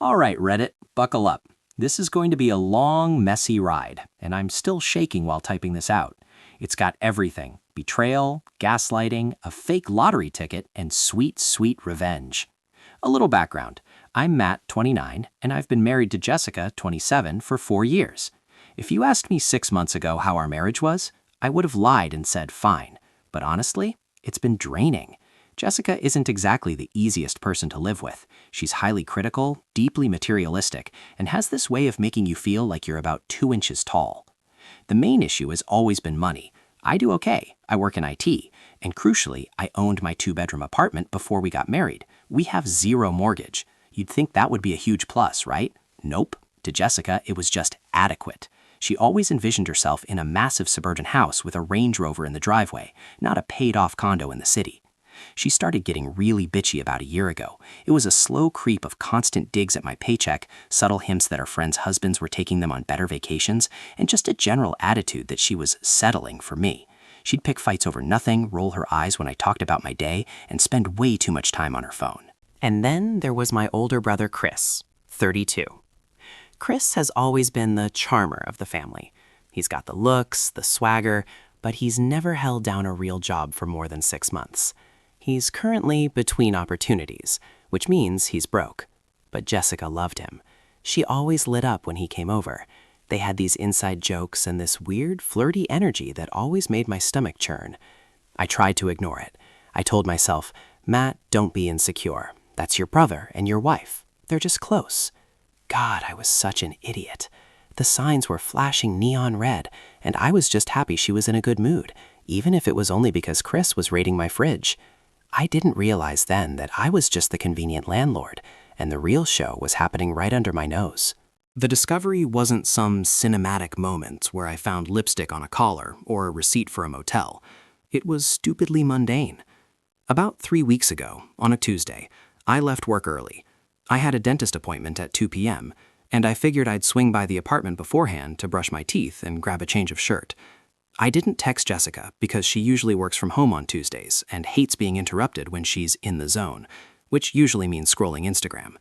All right, Reddit, buckle up. This is going to be a long, messy ride, and I'm still shaking while typing this out. It's got everything: betrayal, gaslighting, a fake lottery ticket, and sweet, sweet revenge. A little background. I'm Matt, 29, and I've been married to Jessica, 27, for 4 years. If you asked me 6 months ago how our marriage was, I would have lied and said fine. But honestly, it's been draining. Jessica isn't exactly the easiest person to live with. She's highly critical, deeply materialistic, and has this way of making you feel like you're about 2 inches tall. The main issue has always been money. I do okay. I work in IT, and crucially, I owned my 2-bedroom apartment before we got married. We have 0 mortgage. You'd think that would be a huge plus, right? Nope. To Jessica, it was just adequate. She always envisioned herself in a massive suburban house with a Range Rover in the driveway, not a paid-off condo in the city. She started getting really bitchy about a year ago. It was a slow creep of constant digs at my paycheck, subtle hints that her friends' husbands were taking them on better vacations, and just a general attitude that she was settling for me. She'd pick fights over nothing, roll her eyes when I talked about my day, and spend way too much time on her phone. And then there was my older brother, Chris, 32. Chris has always been the charmer of the family. He's got the looks, the swagger, but he's never held down a real job for more than 6 months. He's currently between opportunities, which means he's broke. But Jessica loved him. She always lit up when he came over. They had these inside jokes and this weird, flirty energy that always made my stomach churn. I tried to ignore it. I told myself, Matt, don't be insecure. That's your brother and your wife. They're just close. God, I was such an idiot. The signs were flashing neon red, and I was just happy she was in a good mood, even if it was only because Chris was raiding my fridge. I didn't realize then that I was just the convenient landlord, and the real show was happening right under my nose. The discovery wasn't some cinematic moment where I found lipstick on a collar or a receipt for a motel. It was stupidly mundane. About 3 weeks ago, on a Tuesday, I left work early. I had a dentist appointment at 2 p.m., and I figured I'd swing by the apartment beforehand to brush my teeth and grab a change of shirt. I didn't text Jessica because she usually works from home on Tuesdays and hates being interrupted when she's in the zone, which usually means scrolling Instagram.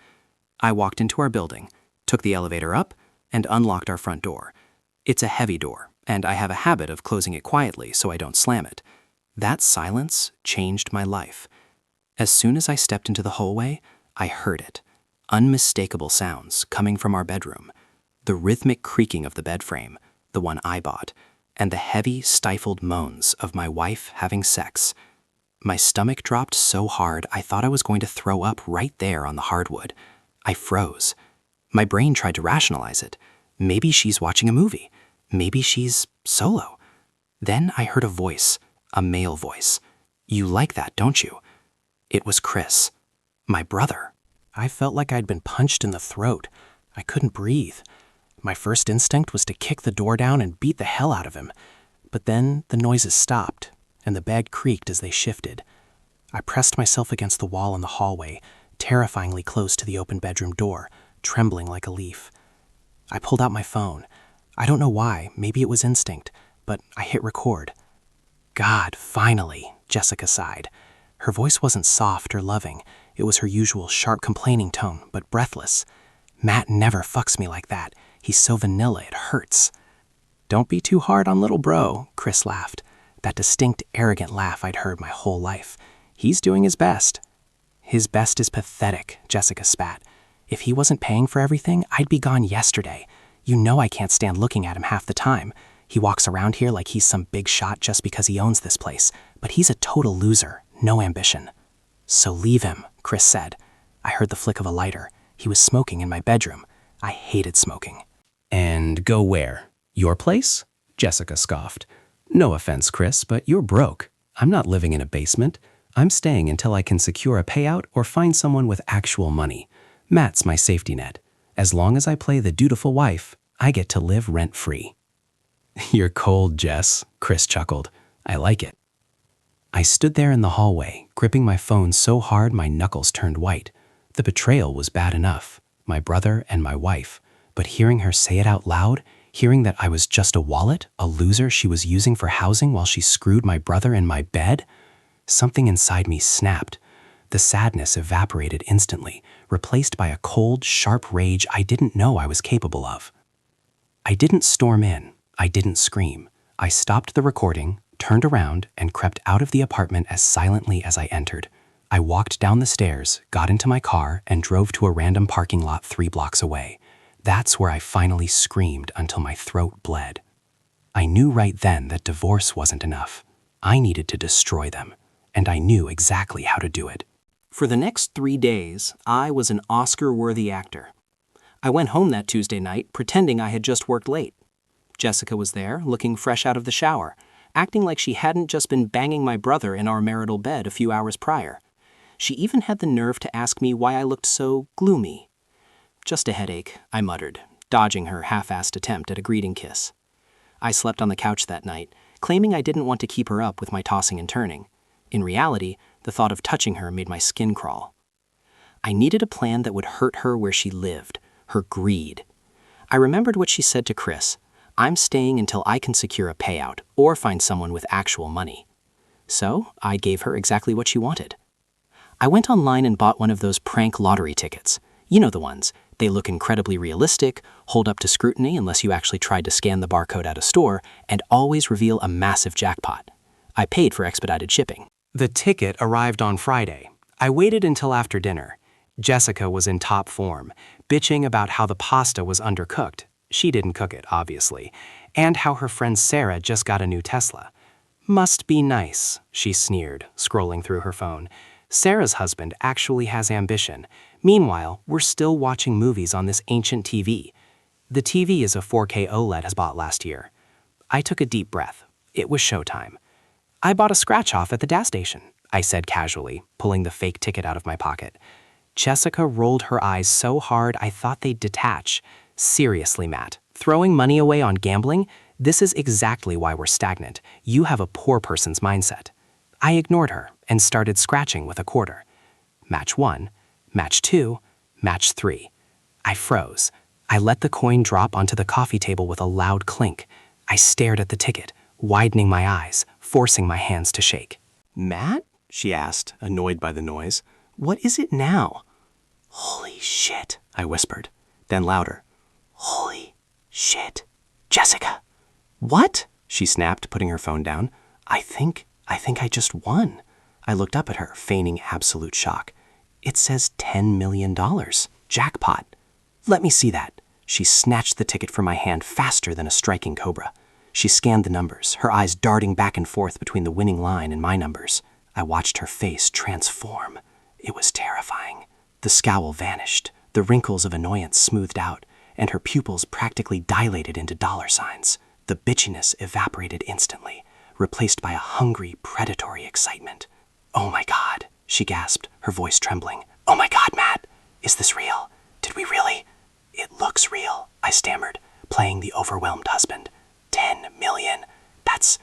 I walked into our building, took the elevator up, and unlocked our front door. It's a heavy door, and I have a habit of closing it quietly so I don't slam it. That silence changed my life. As soon as I stepped into the hallway, I heard it. Unmistakable sounds coming from our bedroom. The rhythmic creaking of the bed frame, the one I bought, and the heavy, stifled moans of my wife having sex. My stomach dropped so hard I thought I was going to throw up right there on the hardwood. I froze. My brain tried to rationalize it. Maybe she's watching a movie. Maybe she's solo. Then I heard a voice, a male voice. "You like that, don't you?" It was Chris, my brother. I felt like I'd been punched in the throat. I couldn't breathe. My first instinct was to kick the door down and beat the hell out of him. But then the noises stopped, and the bed creaked as they shifted. I pressed myself against the wall in the hallway, terrifyingly close to the open bedroom door, trembling like a leaf. I pulled out my phone. I don't know why, maybe it was instinct, but I hit record. God, finally, Jessica sighed. Her voice wasn't soft or loving. It was her usual sharp complaining tone, but breathless. Matt never fucks me like that. He's so vanilla it hurts. Don't be too hard on little bro, Chris laughed. That distinct, arrogant laugh I'd heard my whole life. He's doing his best. His best is pathetic, Jessica spat. If he wasn't paying for everything, I'd be gone yesterday. You know I can't stand looking at him half the time. He walks around here like he's some big shot just because he owns this place. But he's a total loser, no ambition. So leave him, Chris said. I heard the flick of a lighter. He was smoking in my bedroom. I hated smoking. And go where? Your place? Jessica scoffed. No offense, Chris, but you're broke. I'm not living in a basement. I'm staying until I can secure a payout or find someone with actual money. Matt's my safety net. As long as I play the dutiful wife, I get to live rent-free. You're cold, Jess, Chris chuckled. I like it. I stood there in the hallway, gripping my phone so hard my knuckles turned white. The betrayal was bad enough, my brother and my wife. But hearing her say it out loud, hearing that I was just a wallet, a loser she was using for housing while she screwed my brother in my bed, something inside me snapped. The sadness evaporated instantly, replaced by a cold, sharp rage I didn't know I was capable of. I didn't storm in. I didn't scream. I stopped the recording, turned around, and crept out of the apartment as silently as I entered. I walked down the stairs, got into my car, and drove to a random parking lot 3 blocks away. That's where I finally screamed until my throat bled. I knew right then that divorce wasn't enough. I needed to destroy them, and I knew exactly how to do it. For the next 3 days, I was an Oscar-worthy actor. I went home that Tuesday night pretending I had just worked late. Jessica was there, looking fresh out of the shower, acting like she hadn't just been banging my brother in our marital bed a few hours prior. She even had the nerve to ask me why I looked so gloomy. "Just a headache," I muttered, dodging her half-assed attempt at a greeting kiss. I slept on the couch that night, claiming I didn't want to keep her up with my tossing and turning. In reality, the thought of touching her made my skin crawl. I needed a plan that would hurt her where she lived, her greed. I remembered what she said to Chris: "I'm staying until I can secure a payout or find someone with actual money." So I gave her exactly what she wanted. I went online and bought one of those prank lottery tickets. You know the ones. They look incredibly realistic, hold up to scrutiny unless you actually tried to scan the barcode at a store, and always reveal a massive jackpot. I paid for expedited shipping. The ticket arrived on Friday. I waited until after dinner. Jessica was in top form, bitching about how the pasta was undercooked. She didn't cook it, obviously, and how her friend Sarah just got a new Tesla. "Must be nice," she sneered, scrolling through her phone. Sarah's husband actually has ambition. Meanwhile, we're still watching movies on this ancient TV. The TV is a 4K OLED I bought last year. I took a deep breath. It was showtime. "I bought a scratch-off at the gas station," I said casually, pulling the fake ticket out of my pocket. Jessica rolled her eyes so hard I thought they'd detach. "Seriously, Matt, throwing money away on gambling? This is exactly why we're stagnant. You have a poor person's mindset." I ignored her and started scratching with a quarter. Match 1, match 2, match 3. I froze. I let the coin drop onto the coffee table with a loud clink. I stared at the ticket, widening my eyes, forcing my hands to shake. "Matt?" she asked, annoyed by the noise. "What is it now?" "Holy shit," I whispered. Then louder. "Holy shit. Jessica." "What?" she snapped, putting her phone down. I think I just won." I looked up at her, feigning absolute shock. "It says $10 million. Jackpot." "Let me see that." She snatched the ticket from my hand faster than a striking cobra. She scanned the numbers, her eyes darting back and forth between the winning line and my numbers. I watched her face transform. It was terrifying. The scowl vanished, the wrinkles of annoyance smoothed out, and her pupils practically dilated into dollar signs. The bitchiness evaporated instantly, replaced by a hungry, predatory excitement. "Oh my God," she gasped, her voice trembling. "Oh my God, Matt, is this real? Did we really?" "It looks real," I stammered, playing the overwhelmed husband. 10 million. That's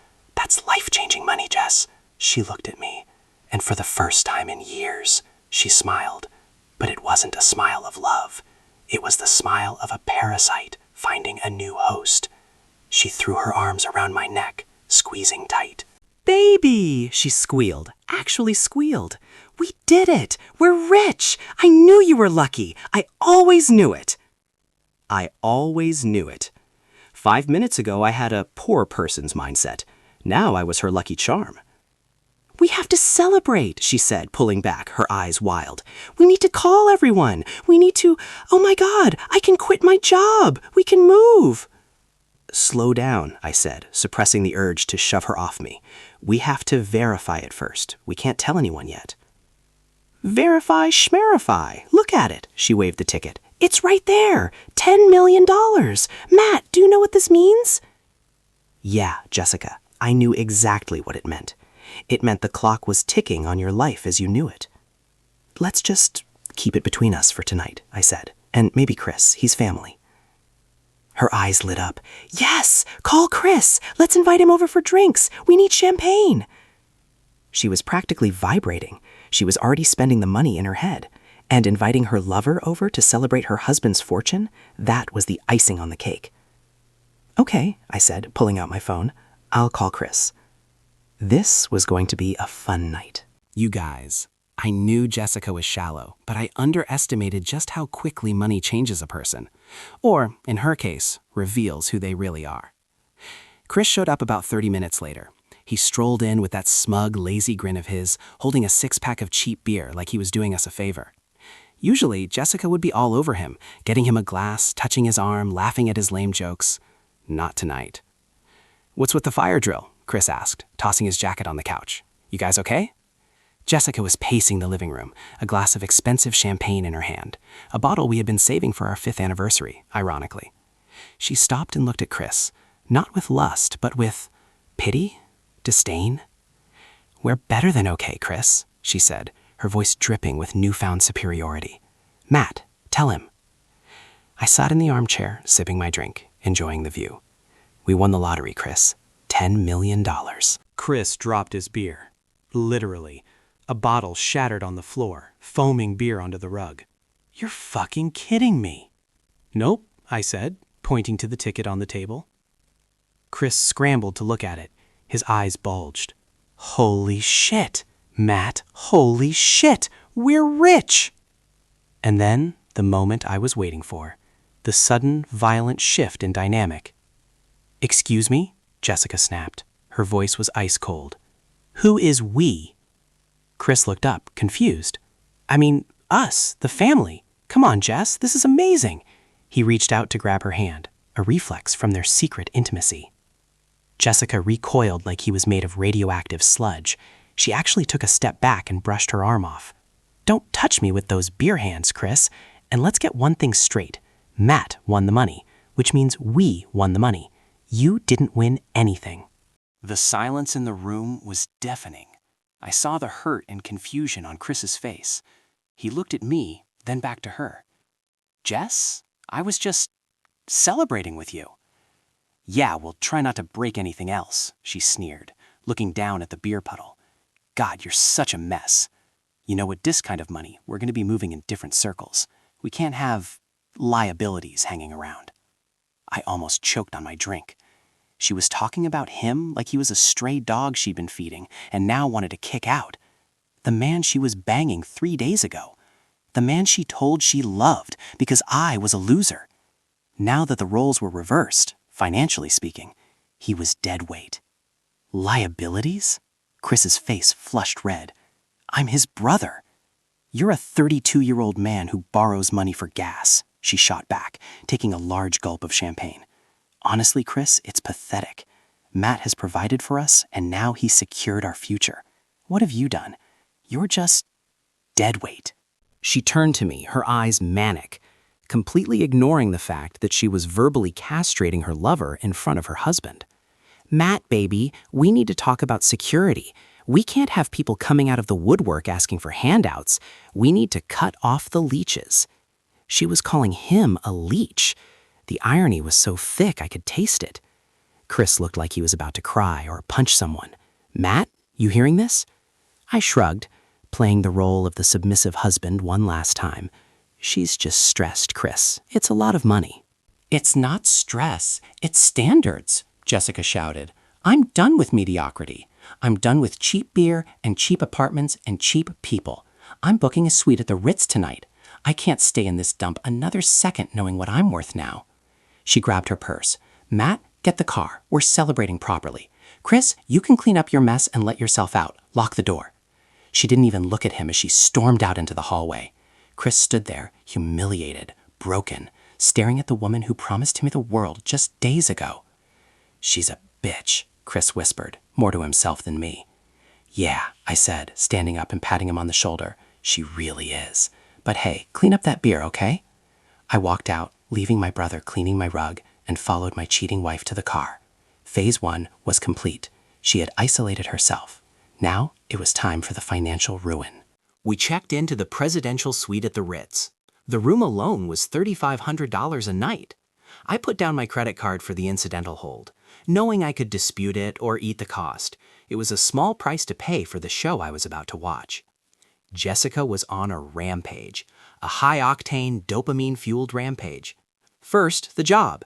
life-changing money, Jess." She looked at me, and for the first time in years, she smiled. But it wasn't a smile of love. It was the smile of a parasite finding a new host. She threw her arms around my neck, squeezing tight. "Baby," she squealed, actually squealed. "We did it! We're rich! I knew you were lucky! I always knew it!" I always knew it. 5 minutes ago, I had a poor person's mindset. Now I was her lucky charm. "We have to celebrate," she said, pulling back, her eyes wild. "We need to call everyone. We need to... Oh my God, I can quit my job. We can move." "Slow down," I said, suppressing the urge to shove her off me. "We have to verify it first. We can't tell anyone yet." "Verify schmerify. Look at it." She waved the ticket. "It's right there. $10 million. Matt, do you know what this means?" Yeah, Jessica, I knew exactly what it meant. It meant the clock was ticking on your life as you knew it. "Let's just keep it between us for tonight," I said. "And maybe Chris. He's family." Her eyes lit up. "Yes! Call Chris! Let's invite him over for drinks! We need champagne!" She was practically vibrating. She was already spending the money in her head. And inviting her lover over to celebrate her husband's fortune, that was the icing on the cake. "Okay," I said, pulling out my phone. "I'll call Chris." This was going to be a fun night. You guys, I knew Jessica was shallow, but I underestimated just how quickly money changes a person. Or, in her case, reveals who they really are. Chris showed up about 30 minutes later. He strolled in with that smug, lazy grin of his, holding a six-pack of cheap beer like he was doing us a favor. Usually, Jessica would be all over him, getting him a glass, touching his arm, laughing at his lame jokes. Not tonight. "What's with the fire drill?" Chris asked, tossing his jacket on the couch. "You guys okay?" Jessica was pacing the living room, a glass of expensive champagne in her hand, a bottle we had been saving for our 5th anniversary, ironically. She stopped and looked at Chris, not with lust, but with pity, disdain. "We're better than okay, Chris," she said, her voice dripping with newfound superiority. "Matt, tell him." I sat in the armchair, sipping my drink, enjoying the view. "We won the lottery, Chris. $10 million. Chris dropped his beer. Literally. A bottle shattered on the floor, foaming beer onto the rug. "You're fucking kidding me." "Nope," I said, pointing to the ticket on the table. Chris scrambled to look at it. His eyes bulged. "Holy shit, Matt, holy shit, we're rich!" And then, the moment I was waiting for, the sudden, violent shift in dynamic. "Excuse me?" Jessica snapped. Her voice was ice cold. "Who is we?" Chris looked up, confused. "I mean, us, the family. Come on, Jess, this is amazing." He reached out to grab her hand, a reflex from their secret intimacy. Jessica recoiled like he was made of radioactive sludge. She actually took a step back and brushed her arm off. "Don't touch me with those beer hands, Chris. And let's get one thing straight. Matt won the money, which means we won the money. You didn't win anything." The silence in the room was deafening. I saw the hurt and confusion on Chris's face. He looked at me, then back to her. "Jess, I was just celebrating with you." "Yeah, well, try not to break anything else," she sneered, looking down at the beer puddle. "God, you're such a mess. You know, with this kind of money, we're going to be moving in different circles. We can't have liabilities hanging around." I almost choked on my drink. She was talking about him like he was a stray dog she'd been feeding and now wanted to kick out. The man she was banging 3 days ago. The man she told she loved because I was a loser. Now that the roles were reversed, financially speaking, he was dead weight. Liabilities? Chris's face flushed red. "I'm his brother." "You're a 32-year-old man who borrows money for gas," she shot back, taking a large gulp of champagne. "Honestly, Chris, it's pathetic. Matt has provided for us, and now he's secured our future. What have you done? You're just dead weight." She turned to me, her eyes manic, completely ignoring the fact that she was verbally castrating her lover in front of her husband. "Matt, baby, we need to talk about security. We can't have people coming out of the woodwork asking for handouts. We need to cut off the leeches." She was calling him a leech. The irony was so thick I could taste it. Chris looked like he was about to cry or punch someone. "Matt, you hearing this?" I shrugged, playing the role of the submissive husband one last time. "She's just stressed, Chris. It's a lot of money." "It's not stress, it's standards," Jessica shouted. "I'm done with mediocrity. I'm done with cheap beer and cheap apartments and cheap people. I'm booking a suite at the Ritz tonight. I can't stay in this dump another second knowing what I'm worth now." She grabbed her purse. "Matt, get the car. We're celebrating properly. Chris, you can clean up your mess and let yourself out. Lock the door." She didn't even look at him as she stormed out into the hallway. Chris stood there, humiliated, broken, staring at the woman who promised him the world just days ago. "She's a bitch," Chris whispered, more to himself than me. "Yeah," I said, standing up and patting him on the shoulder. "She really is. But hey, clean up that beer, okay?" I walked out, leaving my brother cleaning my rug, and followed my cheating wife to the car. Phase 1 was complete. She had isolated herself. Now it was time for the financial ruin. We checked into the presidential suite at the Ritz. The room alone was $3,500 a night. I put down my credit card for the incidental hold, knowing I could dispute it or eat the cost. It was a small price to pay for the show I was about to watch. Jessica was on a rampage, a high-octane, dopamine-fueled rampage. First, the job.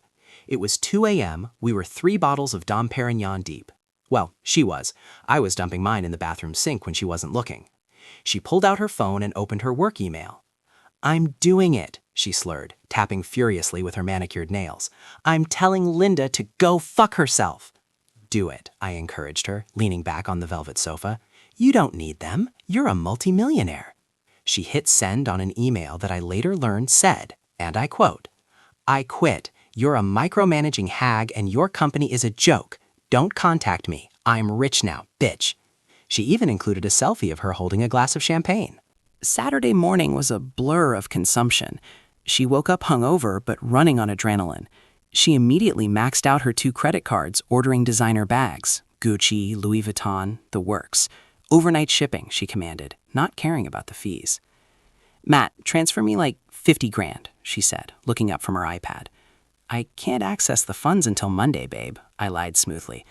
It was 2 a.m., we were 3 bottles of Dom Perignon deep. Well, she was. I was dumping mine in the bathroom sink when she wasn't looking. She pulled out her phone and opened her work email. "I'm doing it," she slurred, tapping furiously with her manicured nails. "I'm telling Linda to go fuck herself." "Do it," I encouraged her, leaning back on the velvet sofa. "You don't need them. You're a multimillionaire." She hit send on an email that I later learned said, and I quote, "I quit. You're a micromanaging hag and your company is a joke. Don't contact me. I'm rich now, bitch." She even included a selfie of her holding a glass of champagne. Saturday morning was a blur of consumption. She woke up hungover but running on adrenaline. She immediately maxed out her 2 credit cards, ordering designer bags, Gucci, Louis Vuitton, the works. Overnight shipping, she commanded, not caring about the fees. "Matt, transfer me like 50 grand, she said, looking up from her iPad. "I can't access the funds until Monday, babe," I lied smoothly.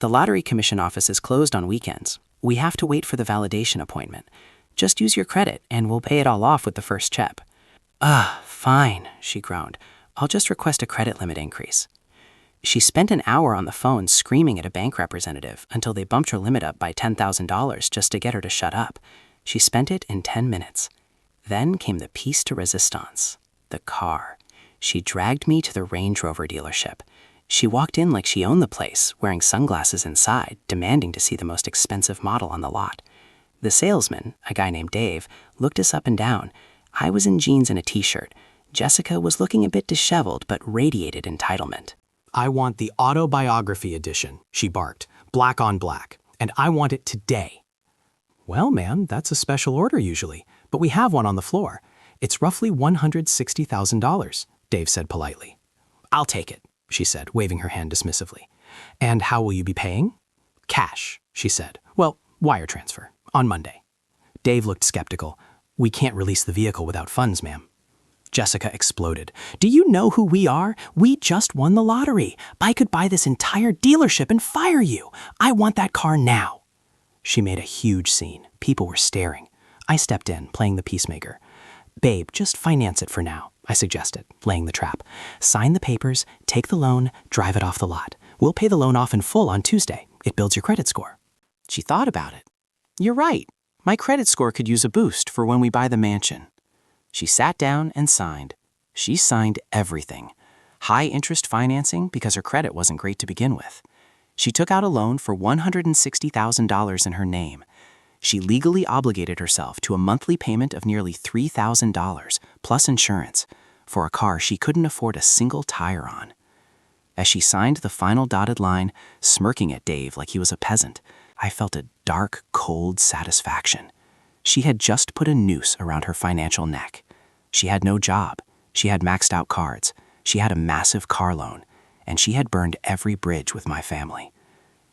"The lottery commission office is closed on weekends. We have to wait for the validation appointment. Just use your credit and we'll pay it all off with the first check." Fine, she groaned. "I'll just request a credit limit increase." She spent an hour on the phone screaming at a bank representative until they bumped her limit up by $10,000 just to get her to shut up. She spent it in 10 minutes. Then came the piece de resistance, the car. She dragged me to the Range Rover dealership. She walked in like she owned the place, wearing sunglasses inside, demanding to see the most expensive model on the lot. The salesman, a guy named Dave, looked us up and down. I was in jeans and a t-shirt. Jessica was looking a bit disheveled but radiated entitlement. "I want the autobiography edition," she barked, black on black, "and I want it today." "Well, ma'am, that's a special order usually, but we have one on the floor. It's roughly $160,000, Dave said politely. "I'll take it," she said, waving her hand dismissively. "And how will you be paying?" "Cash," she said. "Well, wire transfer, on Monday." Dave looked skeptical. "We can't release the vehicle without funds, ma'am." Jessica exploded. "Do you know who we are? We just won the lottery. I could buy this entire dealership and fire you. I want that car now." She made a huge scene. People were staring. I stepped in, playing the peacemaker. "Babe, just finance it for now," I suggested, laying the trap. "Sign the papers, take the loan, drive it off the lot. We'll pay the loan off in full on Tuesday. It builds your credit score." She thought about it. "You're right. My credit score could use a boost for when we buy the mansion." She sat down and signed. She signed everything. High interest financing because her credit wasn't great to begin with. She took out a loan for $160,000 in her name. She legally obligated herself to a monthly payment of nearly $3,000, plus insurance, for a car she couldn't afford a single tire on. As she signed the final dotted line, smirking at Dave like he was a peasant, I felt a dark, cold satisfaction. She had just put a noose around her financial neck. She had no job. She had maxed out cards. She had a massive car loan. And she had burned every bridge with my family.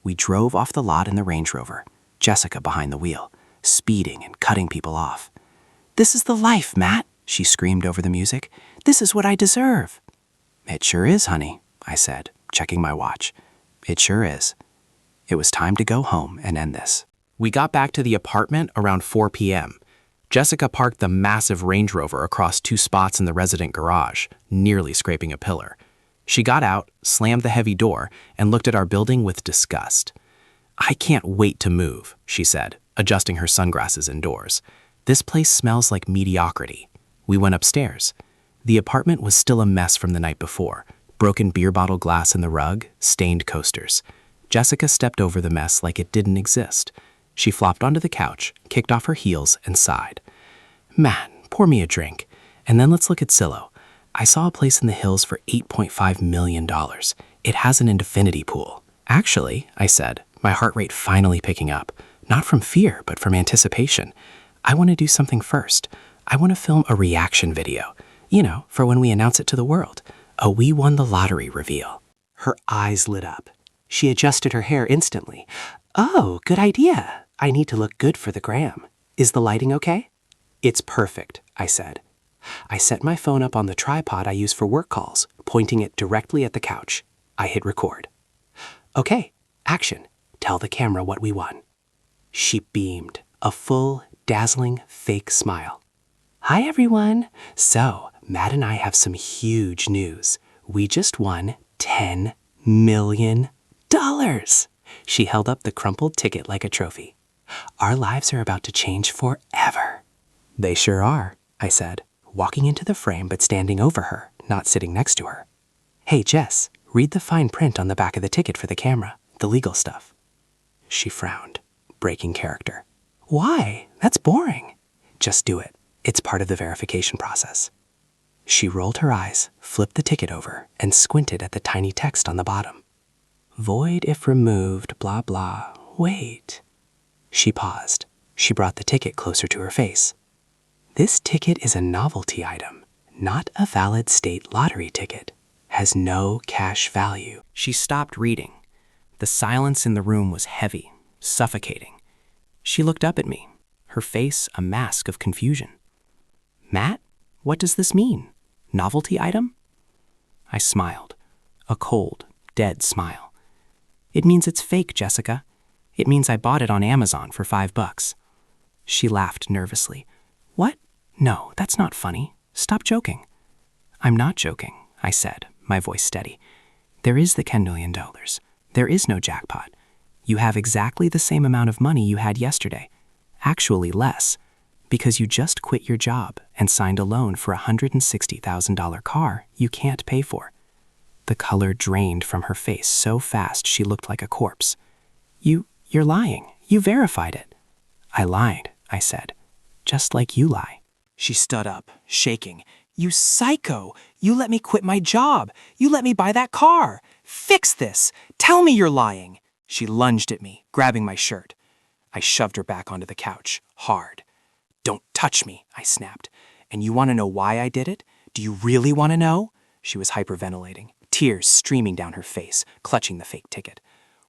We drove off the lot in the Range Rover, Jessica behind the wheel, speeding and cutting people off. "This is the life, Matt," she screamed over the music. "This is what I deserve." "It sure is, honey," I said, checking my watch. "It sure is." It was time to go home and end this. We got back to the apartment around 4 p.m. Jessica parked the massive Range Rover across 2 spots in the resident garage, nearly scraping a pillar. She got out, slammed the heavy door, and looked at our building with disgust. "I can't wait to move," she said, adjusting her sunglasses indoors. "This place smells like mediocrity." We went upstairs. The apartment was still a mess from the night before. Broken beer bottle glass in the rug, stained coasters. Jessica stepped over the mess like it didn't exist. She flopped onto the couch, kicked off her heels, and sighed. "Matt, pour me a drink, and then let's look at Zillow. I saw a place in the hills for $8.5 million. It has an infinity pool." "Actually," I said, my heart rate finally picking up, not from fear, but from anticipation. "I want to do something first. I want to film a reaction video, for when we announce it to the world. A We Won the Lottery reveal." Her eyes lit up. She adjusted her hair instantly. "Oh, good idea. I need to look good for the gram. Is the lighting okay?" "It's perfect," I said. I set my phone up on the tripod I use for work calls, pointing it directly at the couch. I hit record. "Okay, action. Tell the camera what we won." She beamed, a full, dazzling, fake smile. "Hi, everyone. So, Matt and I have some huge news. We just won $10 million. She held up the crumpled ticket like a trophy. Our lives are about to change forever. They sure are, I said, walking into the frame but standing over her, not sitting next to her. Hey, Jess, read the fine print on the back of the ticket for the camera, the legal stuff. She frowned, breaking character. Why? That's boring. Just do it. It's part of the verification process. She rolled her eyes, flipped the ticket over, and squinted at the tiny text on the bottom. Void if removed, blah blah. Wait. She paused. She brought the ticket closer to her face. This ticket is a novelty item, not a valid state lottery ticket. Has no cash value. She stopped reading. The silence in the room was heavy, suffocating. She looked up at me, her face a mask of confusion. Matt, what does this mean? Novelty item? I smiled, a cold, dead smile. It means it's fake, Jessica. It means I bought it on Amazon for $5. She laughed nervously. What? No, that's not funny. Stop joking. I'm not joking, I said, my voice steady. There is the $10 million. There is no jackpot. You have exactly the same amount of money you had yesterday. Actually less, because you just quit your job and signed a loan for a $160,000 car you can't pay for. The color drained from her face so fast she looked like a corpse. You're lying. You verified it. I lied, I said, just like you lie. She stood up, shaking. You psycho! You let me quit my job! You let me buy that car! Fix this! Tell me you're lying! She lunged at me, grabbing my shirt. I shoved her back onto the couch, hard. Don't touch me, I snapped. And you want to know why I did it? Do you really want to know? She was hyperventilating, tears streaming down her face, clutching the fake ticket.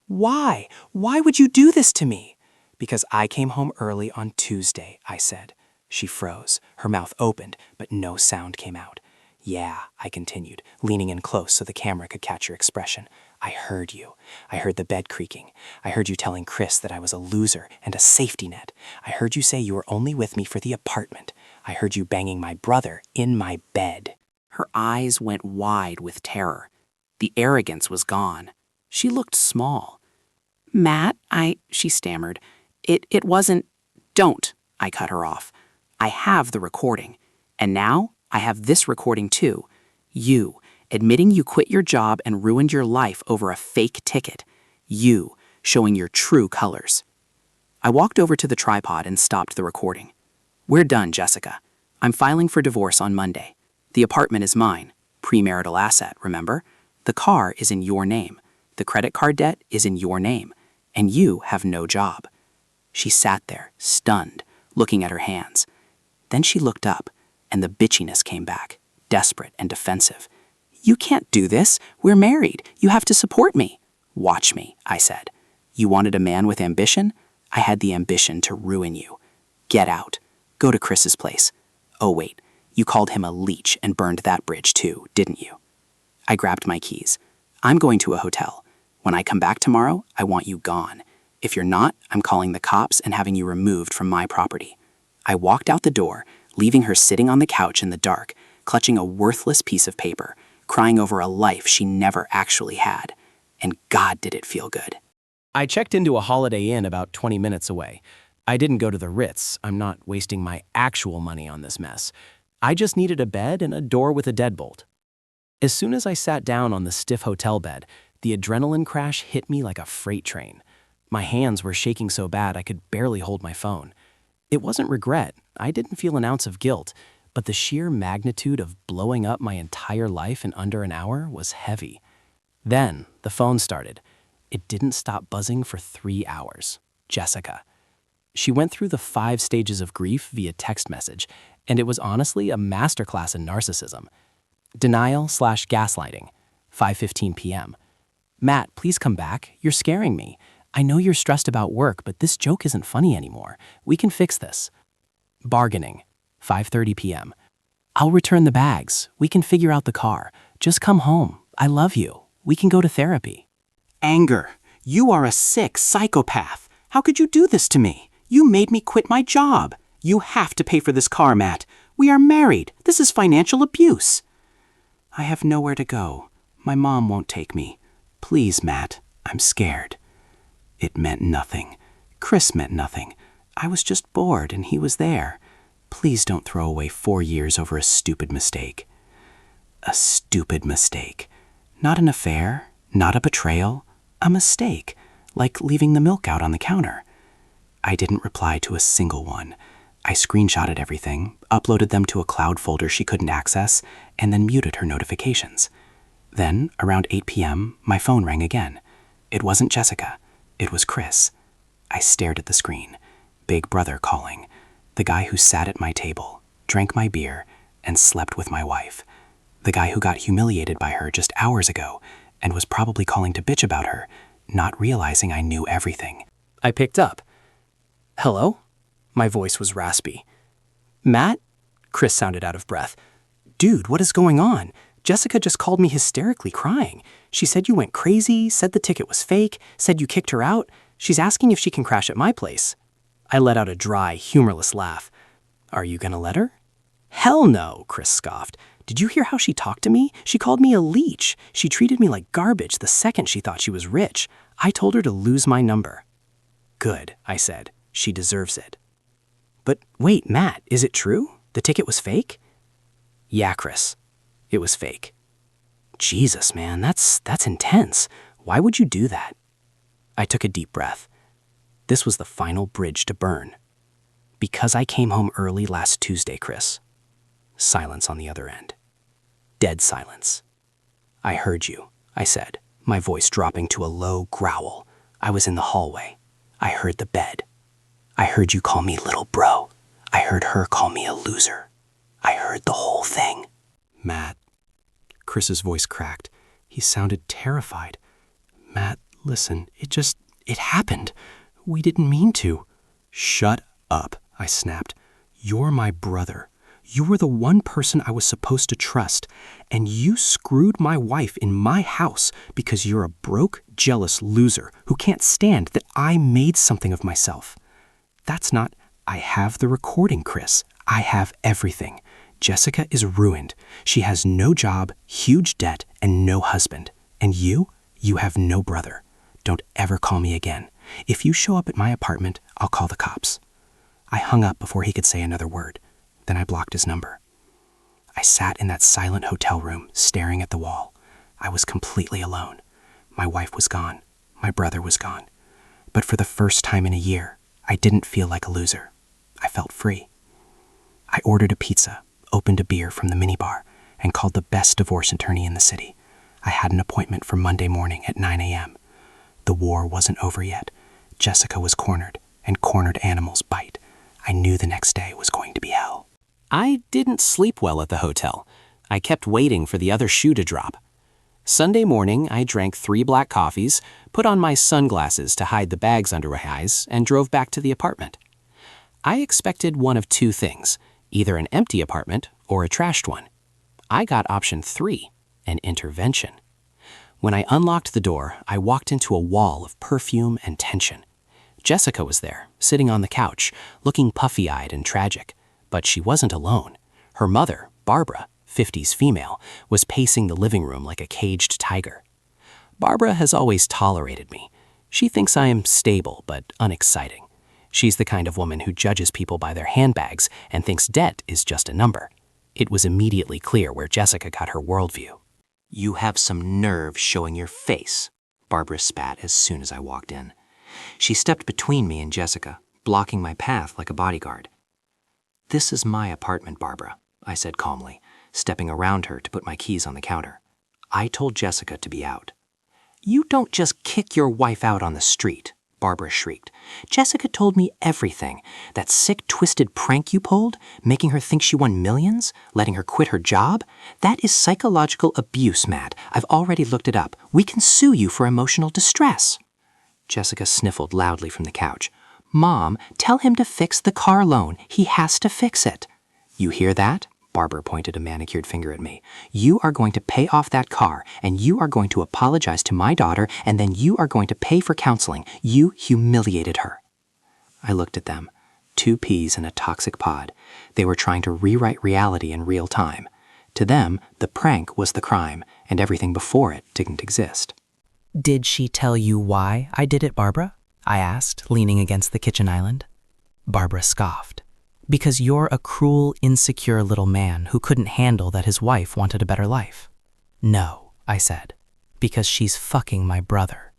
Why? Why would you do this to me? Because I came home early on Tuesday, I said. She froze, her mouth opened, but no sound came out. Yeah, I continued, leaning in close so the camera could catch your expression. I heard you. I heard the bed creaking. I heard you telling Chris that I was a loser and a safety net. I heard you say you were only with me for the apartment. I heard you banging my brother in my bed. Her eyes went wide with terror. The arrogance was gone. She looked small. Matt, she stammered. It wasn't. Don't, I cut her off. I have the recording. And now I have this recording too. You, admitting you quit your job and ruined your life over a fake ticket. You, showing your true colors. I walked over to the tripod and stopped the recording. We're done, Jessica. I'm filing for divorce on Monday. The apartment is mine. Premarital asset, remember? The car is in your name. The credit card debt is in your name. And you have no job. She sat there, stunned, looking at her hands. Then she looked up, and the bitchiness came back, desperate and defensive. You can't do this. We're married. You have to support me. Watch me, I said. You wanted a man with ambition? I had the ambition to ruin you. Get out. Go to Chris's place. Oh, wait. You called him a leech and burned that bridge too, didn't you? I grabbed my keys. I'm going to a hotel. When I come back tomorrow, I want you gone. If you're not, I'm calling the cops and having you removed from my property. I walked out the door, leaving her sitting on the couch in the dark, clutching a worthless piece of paper, crying over a life she never actually had. And God, did it feel good. I checked into a Holiday Inn about 20 minutes away. I didn't go to the Ritz. I'm not wasting my actual money on this mess. I just needed a bed and a door with a deadbolt. As soon as I sat down on the stiff hotel bed, the adrenaline crash hit me like a freight train. My hands were shaking so bad I could barely hold my phone. It wasn't regret. I didn't feel an ounce of guilt, but the sheer magnitude of blowing up my entire life in under an hour was heavy. Then the phone started. It didn't stop buzzing for 3 hours. Jessica. She went through the 5 stages of grief via text message, and it was honestly a masterclass in narcissism. Denial/gaslighting. 5:15 p.m. Matt, please come back. You're scaring me. I know you're stressed about work, but this joke isn't funny anymore. We can fix this. Bargaining. 5:30 p.m. I'll return the bags. We can figure out the car. Just come home. I love you. We can go to therapy. Anger. You are a sick psychopath. How could you do this to me? You made me quit my job. You have to pay for this car, Matt. We are married. This is financial abuse. I have nowhere to go. My mom won't take me. Please, Matt. I'm scared. It meant nothing. Chris meant nothing. I was just bored and he was there. Please don't throw away 4 years over a stupid mistake. A stupid mistake. Not an affair, not a betrayal, a mistake, like leaving the milk out on the counter. I didn't reply to a single one. I screenshotted everything, uploaded them to a cloud folder she couldn't access, and then muted her notifications. Then, around 8 p.m., my phone rang again. It wasn't Jessica. It was Chris. I stared at the screen. Big brother calling. The guy who sat at my table, drank my beer, and slept with my wife. The guy who got humiliated by her just hours ago and was probably calling to bitch about her, not realizing I knew everything. I picked up. Hello? My voice was raspy. Matt? Chris sounded out of breath. Dude, what is going on? Jessica just called me hysterically crying. She said you went crazy, said the ticket was fake, said you kicked her out. She's asking if she can crash at my place. I let out a dry, humorless laugh. Are you gonna let her? Hell no, Chris scoffed. Did you hear how she talked to me? She called me a leech. She treated me like garbage the second she thought she was rich. I told her to lose my number. Good, I said. She deserves it. But wait, Matt, is it true? The ticket was fake? Yeah, Chris. It was fake. Jesus, man, that's intense. Why would you do that? I took a deep breath. This was the final bridge to burn. Because I came home early last Tuesday, Chris. Silence on the other end. Dead silence. I heard you, I said, my voice dropping to a low growl. I was in the hallway. I heard the bed. I heard you call me little bro. I heard her call me a loser. I heard the whole thing. Matt. Chris's voice cracked. He sounded terrified. Matt, listen, it happened. We didn't mean to. Shut up, I snapped. You're my brother. You were the one person I was supposed to trust, and you screwed my wife in my house because you're a broke, jealous loser who can't stand that I made something of myself. That's not, I have the recording, Chris. I have everything. Jessica is ruined. She has no job, huge debt, and no husband. And you have no brother. Don't ever call me again. If you show up at my apartment, I'll call the cops. I hung up before he could say another word. Then I blocked his number. I sat in that silent hotel room, staring at the wall. I was completely alone. My wife was gone. My brother was gone. But for the first time in a year, I didn't feel like a loser. I felt free. I ordered a pizza, opened a beer from the minibar, and called the best divorce attorney in the city. I had an appointment for Monday morning at 9 a.m. The war wasn't over yet. Jessica was cornered, and cornered animals bite. I knew the next day was going to be hell. I didn't sleep well at the hotel. I kept waiting for the other shoe to drop. Sunday morning, I drank 3 black coffees, put on my sunglasses to hide the bags under my eyes, and drove back to the apartment. I expected one of 2 things, either an empty apartment or a trashed one. I got option 3, an intervention. When I unlocked the door, I walked into a wall of perfume and tension. Jessica was there, sitting on the couch, looking puffy-eyed and tragic. But she wasn't alone. Her mother, Barbara, 50s female, was pacing the living room like a caged tiger. Barbara has always tolerated me. She thinks I am stable but unexciting. She's the kind of woman who judges people by their handbags and thinks debt is just a number. It was immediately clear where Jessica got her worldview. You have some nerve showing your face, Barbara spat as soon as I walked in. She stepped between me and Jessica, blocking my path like a bodyguard. This is my apartment, Barbara, I said calmly, stepping around her to put my keys on the counter. I told Jessica to be out. You don't just kick your wife out on the street, Barbara shrieked. Jessica told me everything. That sick, twisted prank you pulled, making her think she won millions, letting her quit her job. That is psychological abuse, Matt. I've already looked it up. We can sue you for emotional distress. Jessica sniffled loudly from the couch. Mom, tell him to fix the car loan. He has to fix it. You hear that? Barbara pointed a manicured finger at me. You are going to pay off that car, and you are going to apologize to my daughter, and then you are going to pay for counseling. You humiliated her. I looked at them. 2 peas in a toxic pod. They were trying to rewrite reality in real time. To them, the prank was the crime, and everything before it didn't exist. Did she tell you why I did it, Barbara? I asked, leaning against the kitchen island. Barbara scoffed. Because you're a cruel, insecure little man who couldn't handle that his wife wanted a better life. No, I said, because she's fucking my brother.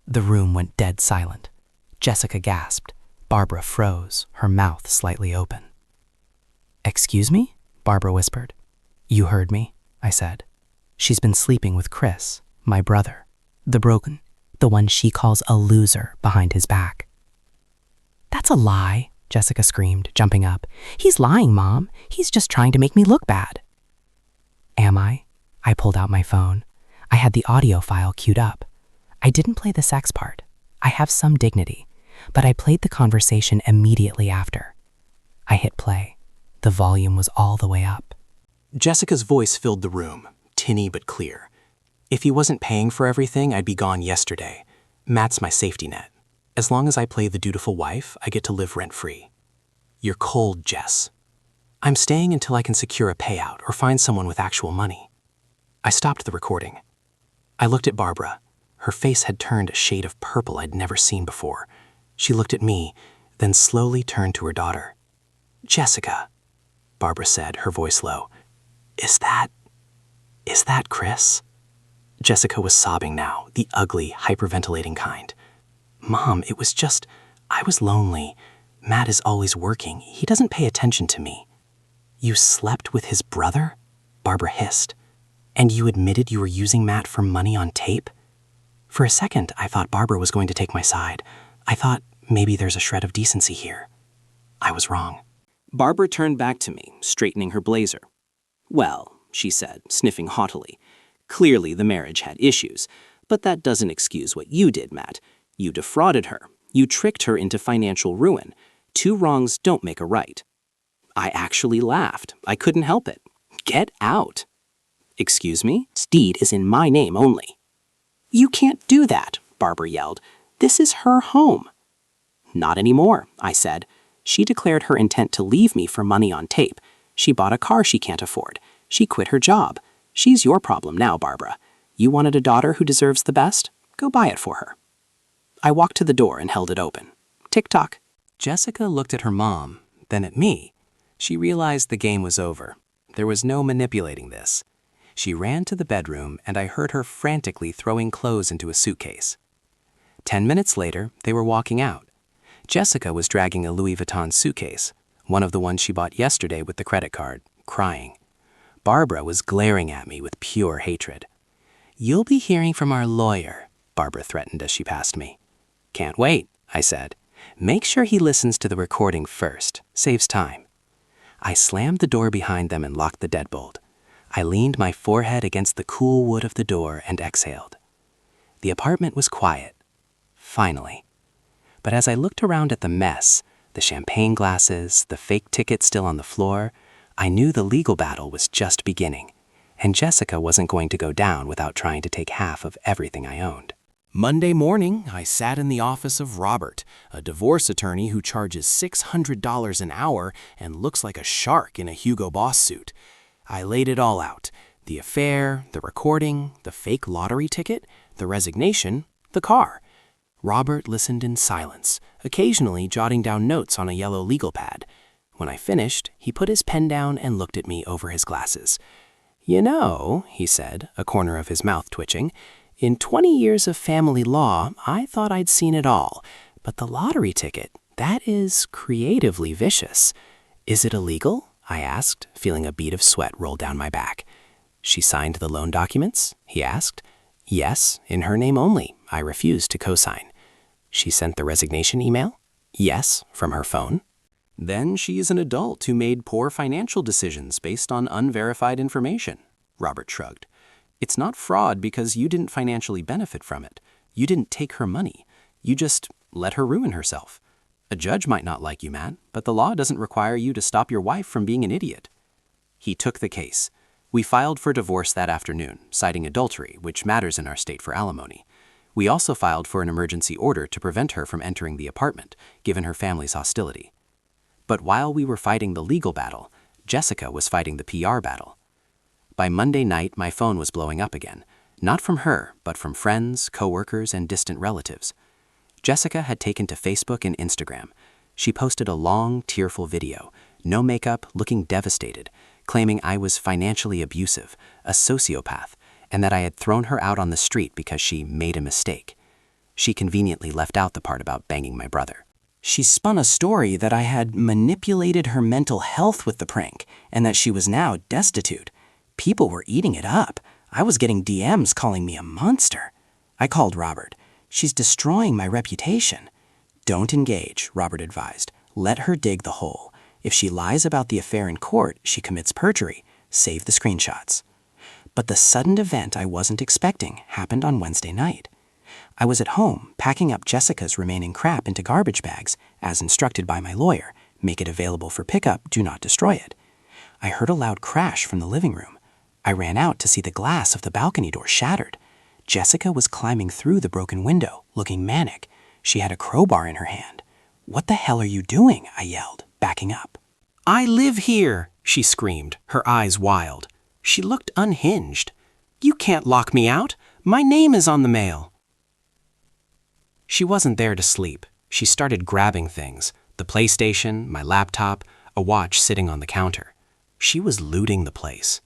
The room went dead silent. Jessica gasped. Barbara froze, her mouth slightly open. Excuse me? Barbara whispered. You heard me, I said. She's been sleeping with Chris, my brother, the one she calls a loser behind his back. That's a lie, Jessica screamed, jumping up. He's lying, Mom. He's just trying to make me look bad. Am I? I pulled out my phone. I had the audio file queued up. I didn't play the sex part. I have some dignity, but I played the conversation immediately after. I hit play. The volume was all the way up. Jessica's voice filled the room, tinny but clear. If he wasn't paying for everything, I'd be gone yesterday. Matt's my safety net. As long as I play the dutiful wife, I get to live rent-free. You're cold, Jess. I'm staying until I can secure a payout or find someone with actual money. I stopped the recording. I looked at Barbara. Her face had turned a shade of purple I'd never seen before. She looked at me, then slowly turned to her daughter. Jessica, Barbara said, her voice low. Is that Chris? Jessica was sobbing now, the ugly, hyperventilating kind. Mom, it was just, I was lonely. Matt is always working. He doesn't pay attention to me. You slept with his brother? Barbara hissed. And you admitted you were using Matt for money on tape? For a second, I thought Barbara was going to take my side. I thought maybe there's a shred of decency here. I was wrong. Barbara turned back to me, straightening her blazer. Well, she said, sniffing haughtily. Clearly the marriage had issues, but that doesn't excuse what you did, Matt. You defrauded her. You tricked her into financial ruin. 2 wrongs don't make a right. I actually laughed. I couldn't help it. Get out. Excuse me? Steed is in my name only. You can't do that, Barbara yelled. This is her home. Not anymore, I said. She declared her intent to leave me for money on tape. She bought a car she can't afford. She quit her job. She's your problem now, Barbara. You wanted a daughter who deserves the best? Go buy it for her. I walked to the door and held it open. Tick-tock. Jessica looked at her mom, then at me. She realized the game was over. There was no manipulating this. She ran to the bedroom, and I heard her frantically throwing clothes into a suitcase. 10 minutes later, they were walking out. Jessica was dragging a Louis Vuitton suitcase, one of the ones she bought yesterday with the credit card, crying. Barbara was glaring at me with pure hatred. You'll be hearing from our lawyer, Barbara threatened as she passed me. Can't wait, I said. Make sure he listens to the recording first. Saves time. I slammed the door behind them and locked the deadbolt. I leaned my forehead against the cool wood of the door and exhaled. The apartment was quiet. Finally. But as I looked around at the mess, the champagne glasses, the fake ticket still on the floor, I knew the legal battle was just beginning, and Jessica wasn't going to go down without trying to take half of everything I owned. Monday morning, I sat in the office of Robert, a divorce attorney who charges $600 an hour and looks like a shark in a Hugo Boss suit. I laid it all out. The affair, the recording, the fake lottery ticket, the resignation, the car. Robert listened in silence, occasionally jotting down notes on a yellow legal pad. When I finished, he put his pen down and looked at me over his glasses. You know, he said, a corner of his mouth twitching, in 20 years of family law, I thought I'd seen it all. But the lottery ticket, that is creatively vicious. Is it illegal? I asked, feeling a bead of sweat roll down my back. She signed the loan documents? He asked. Yes, in her name only. I refused to co-sign. She sent the resignation email? Yes, from her phone. Then she is an adult who made poor financial decisions based on unverified information, Robert shrugged. It's not fraud because you didn't financially benefit from it. You didn't take her money. You just let her ruin herself. A judge might not like you, Matt, but the law doesn't require you to stop your wife from being an idiot. He took the case. We filed for divorce that afternoon, citing adultery, which matters in our state for alimony. We also filed for an emergency order to prevent her from entering the apartment, given her family's hostility. But while we were fighting the legal battle, Jessica was fighting the PR battle. By Monday night, my phone was blowing up again, not from her, but from friends, coworkers, and distant relatives. Jessica had taken to Facebook and Instagram. She posted a long, tearful video, no makeup, looking devastated, claiming I was financially abusive, a sociopath, and that I had thrown her out on the street because she made a mistake. She conveniently left out the part about banging my brother. She spun a story that I had manipulated her mental health with the prank and that she was now destitute. People were eating it up. I was getting DMs calling me a monster. I called Robert. She's destroying my reputation. Don't engage, Robert advised. Let her dig the hole. If she lies about the affair in court, she commits perjury. Save the screenshots. But the sudden event I wasn't expecting happened on Wednesday night. I was at home, packing up Jessica's remaining crap into garbage bags, as instructed by my lawyer. Make it available for pickup, do not destroy it. I heard a loud crash from the living room. I ran out to see the glass of the balcony door shattered. Jessica was climbing through the broken window, looking manic. She had a crowbar in her hand. "What the hell are you doing?" I yelled, backing up. "I live here," she screamed, her eyes wild. She looked unhinged. "You can't lock me out. My name is on the mail." She wasn't there to sleep. She started grabbing things, the PlayStation, my laptop, a watch sitting on the counter. She was looting the place.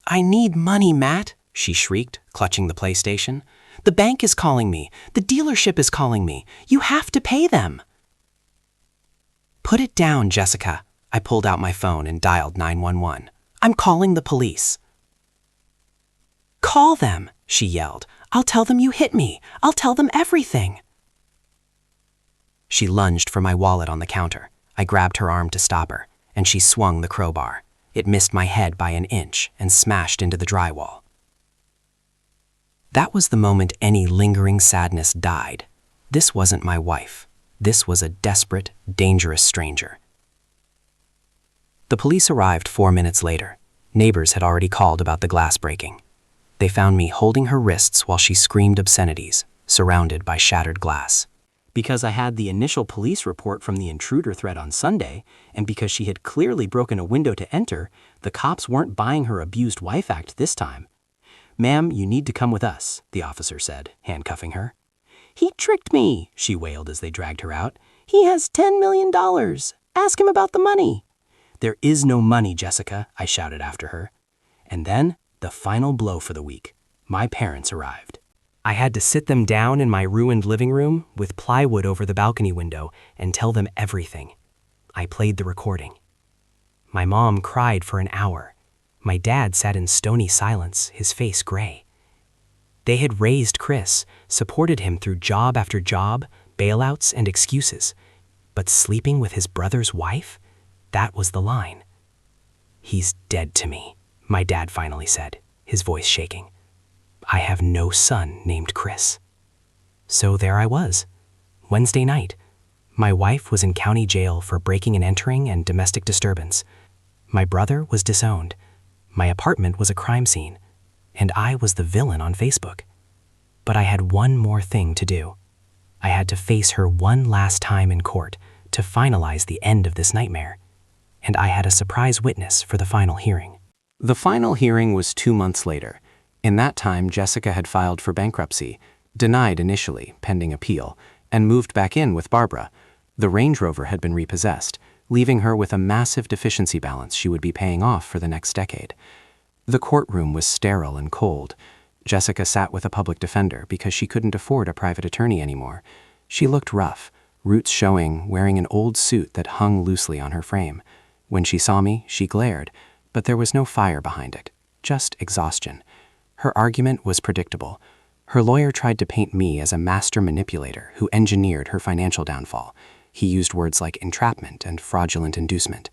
"I need money, Matt," she shrieked, clutching the PlayStation. "The bank is calling me. The dealership is calling me. You have to pay them." "Put it down, Jessica." I pulled out my phone and dialed 911. "I'm calling the police." "Call them," she yelled. "I'll tell them you hit me. I'll tell them everything." She lunged for my wallet on the counter. I grabbed her arm to stop her, and she swung the crowbar. It missed my head by an inch and smashed into the drywall. That was the moment any lingering sadness died. This wasn't my wife. This was a desperate, dangerous stranger. The police arrived 4 minutes later. Neighbors had already called about the glass breaking. They found me holding her wrists while she screamed obscenities, surrounded by shattered glass. Because I had the initial police report from the intruder threat on Sunday, and because she had clearly broken a window to enter, the cops weren't buying her abused wife act this time. "Ma'am, you need to come with us," the officer said, handcuffing her. "He tricked me," she wailed as they dragged her out. "He has $10 million. Ask him about the money." "There is no money, Jessica," I shouted after her. And then, the final blow for the week. My parents arrived. I had to sit them down in my ruined living room with plywood over the balcony window and tell them everything. I played the recording. My mom cried for an hour. My dad sat in stony silence, his face gray. They had raised Chris, supported him through job after job, bailouts and excuses. But sleeping with his brother's wife? That was the line. "He's dead to me," my dad finally said, his voice shaking. "I have no son named Chris." So there I was, Wednesday night. My wife was in county jail for breaking and entering and domestic disturbance. My brother was disowned. My apartment was a crime scene, and I was the villain on Facebook. But I had one more thing to do. I had to face her one last time in court to finalize the end of this nightmare. And I had a surprise witness for the final hearing. The final hearing was 2 months later. In that time, Jessica had filed for bankruptcy, denied initially, pending appeal, and moved back in with Barbara. The Range Rover had been repossessed, leaving her with a massive deficiency balance she would be paying off for the next decade. The courtroom was sterile and cold. Jessica sat with a public defender because she couldn't afford a private attorney anymore. She looked rough, roots showing, wearing an old suit that hung loosely on her frame. When she saw me, she glared, but there was no fire behind it, just exhaustion. Her argument was predictable. Her lawyer tried to paint me as a master manipulator who engineered her financial downfall. He used words like entrapment and fraudulent inducement.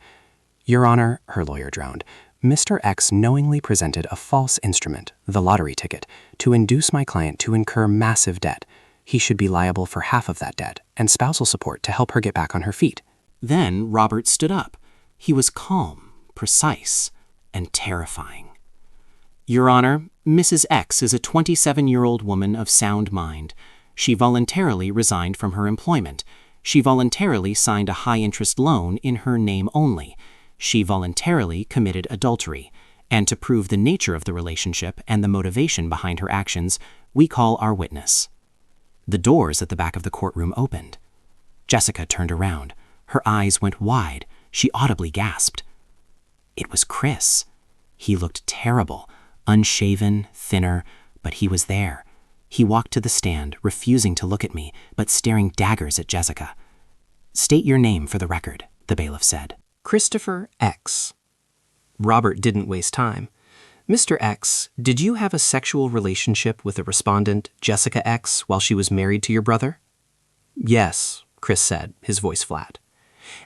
"Your Honor," her lawyer droned, "Mr. X knowingly presented a false instrument, the lottery ticket, to induce my client to incur massive debt. He should be liable for half of that debt and spousal support to help her get back on her feet." Then Robert stood up. He was calm, precise, and terrifying. "Your Honor, Mrs. X is a 27-year-old woman of sound mind. She voluntarily resigned from her employment. She voluntarily signed a high-interest loan in her name only. She voluntarily committed adultery. And to prove the nature of the relationship and the motivation behind her actions, we call our witness." The doors at the back of the courtroom opened. Jessica turned around. Her eyes went wide. She audibly gasped. It was Chris. He looked terrible, unshaven, thinner, but he was there. He walked to the stand, refusing to look at me, but staring daggers at Jessica. "State your name for the record," the bailiff said. "Christopher X." Robert didn't waste time. "Mr. X, did you have a sexual relationship with the respondent, Jessica X, while she was married to your brother?" "Yes," Chris said, his voice flat.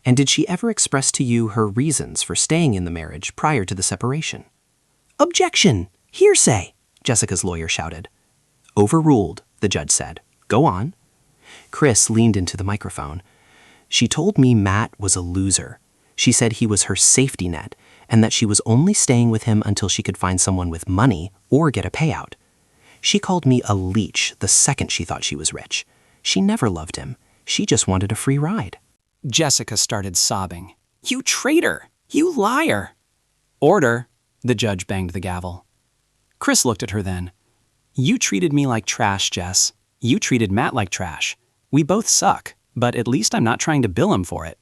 "And did she ever express to you her reasons for staying in the marriage prior to the separation?" "Objection! Hearsay!" Jessica's lawyer shouted. "Overruled," the judge said. "Go on." Chris leaned into the microphone. "She told me Matt was a loser. She said he was her safety net, and that she was only staying with him until she could find someone with money or get a payout. She called me a leech the second she thought she was rich. She never loved him. She just wanted a free ride." Jessica started sobbing. "You traitor! You liar!" "Order!" The judge banged the gavel. Chris looked at her then. "You treated me like trash, Jess. You treated Matt like trash. We both suck, but at least I'm not trying to bill him for it."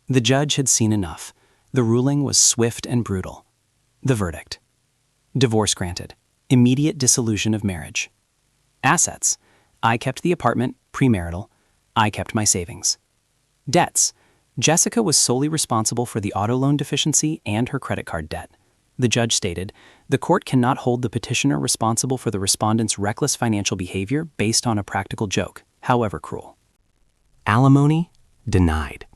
The judge had seen enough. The ruling was swift and brutal. The verdict: divorce granted. Immediate dissolution of marriage. Assets: I kept the apartment, premarital. I kept my savings. Debts: Jessica was solely responsible for the auto loan deficiency and her credit card debt. The judge stated, the court cannot hold the petitioner responsible for the respondent's reckless financial behavior based on a practical joke, however cruel. Alimony denied.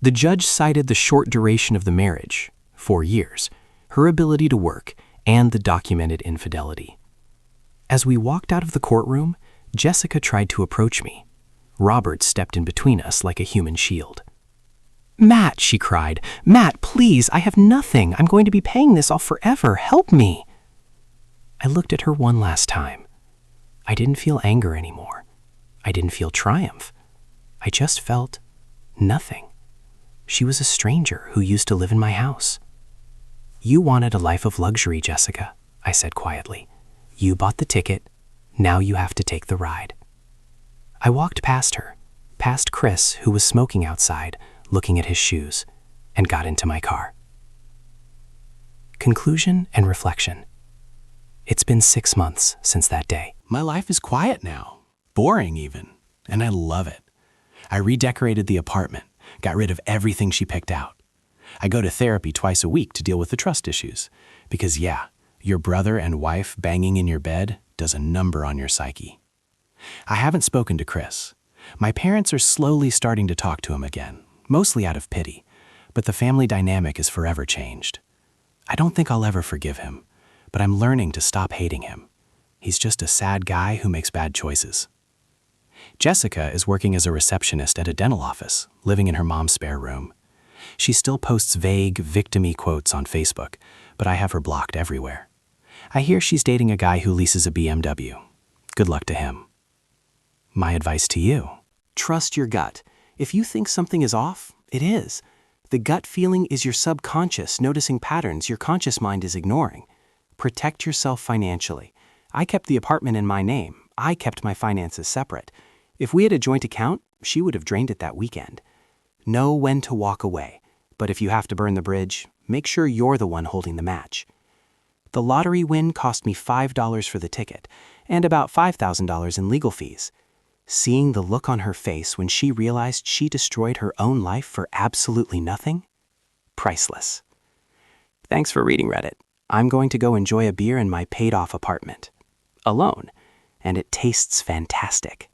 The judge cited the short duration of the marriage, 4 years, her ability to work, and the documented infidelity. As we walked out of the courtroom, Jessica tried to approach me. Robert stepped in between us like a human shield. "Matt," she cried, "Matt, please, I have nothing. I'm going to be paying this off forever. Help me." I looked at her one last time. I didn't feel anger anymore. I didn't feel triumph. I just felt nothing. She was a stranger who used to live in my house. "You wanted a life of luxury, Jessica," I said quietly. "You bought the ticket. Now you have to take the ride." I walked past her, past Chris, who was smoking outside, looking at his shoes, and got into my car. Conclusion and reflection. It's been 6 months since that day. My life is quiet now, boring even, and I love it. I redecorated the apartment, got rid of everything she picked out. I go to therapy twice a week to deal with the trust issues, because yeah, your brother and wife banging in your bed does a number on your psyche. I haven't spoken to Chris. My parents are slowly starting to talk to him again, mostly out of pity, but the family dynamic is forever changed. I don't think I'll ever forgive him, but I'm learning to stop hating him. He's just a sad guy who makes bad choices. Jessica is working as a receptionist at a dental office, living in her mom's spare room. She still posts vague, victim-y quotes on Facebook, but I have her blocked everywhere. I hear she's dating a guy who leases a BMW. Good luck to him. My advice to you: trust your gut. If you think something is off, it is. The gut feeling is your subconscious noticing patterns your conscious mind is ignoring. Protect yourself financially. I kept the apartment in my name. I kept my finances separate. If we had a joint account, she would have drained it that weekend. Know when to walk away, but if you have to burn the bridge, make sure you're the one holding the match. The lottery win cost me $5 for the ticket and about $5,000 in legal fees. Seeing the look on her face when she realized she destroyed her own life for absolutely nothing? Priceless. Thanks for reading Reddit. I'm going to go enjoy a beer in my paid-off apartment. Alone, and it tastes fantastic.